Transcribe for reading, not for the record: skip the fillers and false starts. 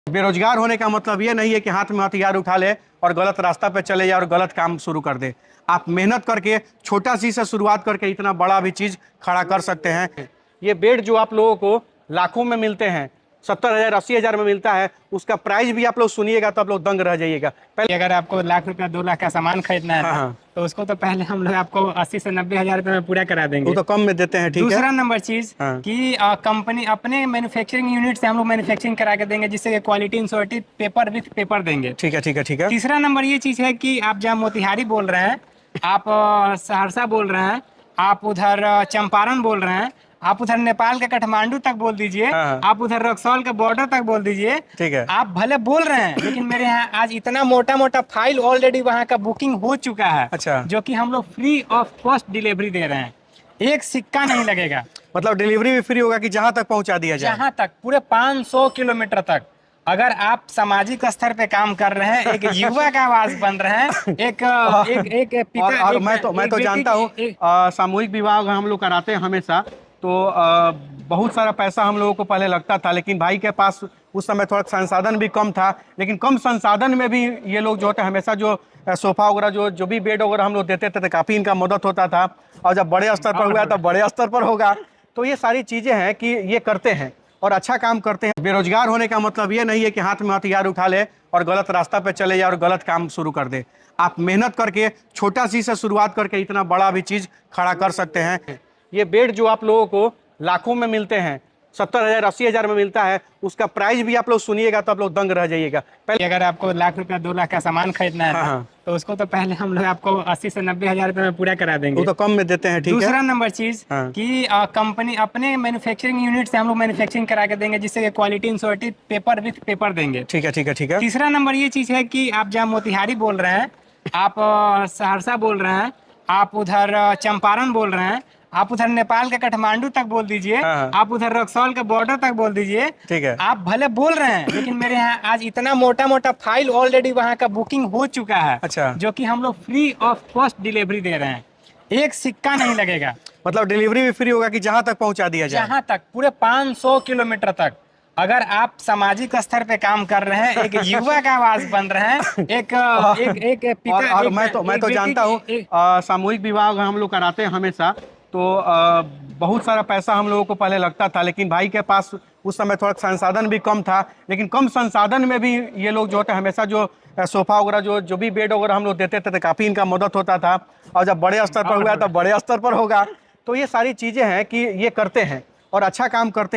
बेरोजगार होने का मतलब ये नहीं है कि हाथ में हथियार उठा ले और गलत रास्ता पे चले जाए और गलत काम शुरू कर दे। आप मेहनत करके छोटा सी से शुरुआत करके इतना बड़ा भी चीज खड़ा कर सकते हैं। ये बेड जो आप लोगों को लाखों में मिलते हैं, 70,000 80,000 में मिलता है, उसका प्राइस भी आप लोग सुनिएगा तो आप लोग दंग रह जाइएगा। पहले अगर आपको लाख रुपया 2 लाख का सामान खरीदना है हाँ। तो उसको तो पहले हम लोग आपको 80 से 90 हज़ार रुपये में पूरा करा देंगे। वो तो कम में देते हैं, ठीक है। दूसरा नंबर चीज हाँ। कि कंपनी अपने मैन्युफैक्चरिंग यूनिट से हम लोग मैन्युफैक्चरिंग करा के देंगे, जिससे क्वालिटी इंश्योरिटी पेपर विथ पेपर देंगे। ठीक है, ठीक है, ठीक है। तीसरा नंबर ये चीज है कि आप जहाँ मोतिहारी बोल रहे हैं, आप सहरसा बोल रहे हैं, आप उधर चंपारण बोल रहे हैं, आप उधर नेपाल के काठमांडू तक बोल दीजिए, हाँ। आप उधर रक्सौल के बॉर्डर तक बोल दीजिए, ठीक है। आप भले बोल रहे हैं लेकिन मेरे यहाँ आज इतना मोटा मोटा फाइल ऑलरेडी वहाँ का बुकिंग हो चुका है। अच्छा। जो कि हम लोग फ्री ऑफ कॉस्ट डिलीवरी दे रहे हैं, एक सिक्का नहीं लगेगा। मतलब डिलीवरी भी फ्री होगा कि जहां तक पहुंचा दिया जाए? जहां तक पूरे 500 किलोमीटर तक। अगर आप सामाजिक स्तर पे काम कर रहे हैं, एक युवा का आवाज बन रहे हैं, एक पिता और मैं तो जानता हूँ सामूहिक विवाह हम लोग कराते हैं हमेशा, तो बहुत सारा पैसा हम लोगों को पहले लगता था, लेकिन भाई के पास उस समय थोड़ा संसाधन भी कम था। लेकिन कम संसाधन में भी ये लोग जो होता है हमेशा जो सोफा वगैरह जो भी बेड वगैरह हम लोग देते थे तो काफ़ी इनका मदद होता था। और जब बड़े स्तर पर हुआ तब बड़े स्तर पर होगा। तो ये सारी चीज़ें हैं कि ये करते हैं और अच्छा काम करते हैं। बेरोजगार होने का मतलब ये नहीं है कि हाथ में हथियार उठा ले और गलत रास्ता पे चले जाए और गलत काम शुरू कर दे। आप मेहनत करके छोटा सी से शुरुआत करके इतना बड़ा भी चीज़ खड़ा कर सकते हैं। ये बेड जो आप लोगों को लाखों में मिलते हैं, 70,000 80,000 में मिलता है, उसका प्राइस भी आप लोग सुनिएगा तो आप लोग दंग रह जाइएगा। पहले अगर आपको लाख रुपया 2 लाख का सामान खरीदना है हाँ। तो उसको तो पहले हम लोग आपको 80 से 90 हज़ार रुपये में पूरा करा देंगे। वो तो कम में देते हैं, ठीक है। दूसरा नंबर चीज हाँ। कि कंपनी अपने मैन्युफैक्चरिंग यूनिट से हम लोग मैन्युफैक्चरिंग करा के देंगे, जिससे क्वालिटी इंश्योरिटी पेपर विथ पेपर देंगे। ठीक है, ठीक है, ठीक है। तीसरा नंबर ये चीज है कि आप जहाँ मोतिहारी बोल रहे हैं, आप सहरसा बोल रहे हैं, आप उधर चंपारण बोल रहे हैं, आप उधर नेपाल के काठमांडू तक बोल दीजिए, हाँ। आप उधर रक्सौल के बॉर्डर तक बोल दीजिए, ठीक है। आप भले बोल रहे हैं लेकिन मेरे यहाँ आज इतना मोटा मोटा फाइल ऑलरेडी वहाँ का बुकिंग हो चुका है। अच्छा। जो कि हम लोग फ्री ऑफ कॉस्ट डिलीवरी दे रहे हैं, एक सिक्का नहीं लगेगा। मतलब डिलीवरी भी फ्री होगा कि जहां तक पहुंचा दिया जाए? जहां तक पूरे 500 किलोमीटर तक। अगर आप सामाजिक स्तर पे काम कर रहे हैं, एक युवा का आवाज बन रहे हैं, एक पिता और मैं तो जानता हूँ सामूहिक विवाह हम लोग कराते हैं हमेशा, तो बहुत सारा पैसा हम लोगों को पहले लगता था, लेकिन भाई के पास उस समय थोड़ा संसाधन भी कम था। लेकिन कम संसाधन में भी ये लोग जो होता है हमेशा जो सोफा वगैरह जो भी बेड वगैरह हम लोग देते थे तो काफ़ी इनका मदद होता था। और जब बड़े स्तर पर हुआ तब बड़े स्तर पर होगा। तो ये सारी चीज़ें हैं कि ये करते हैं और अच्छा काम करते हैं।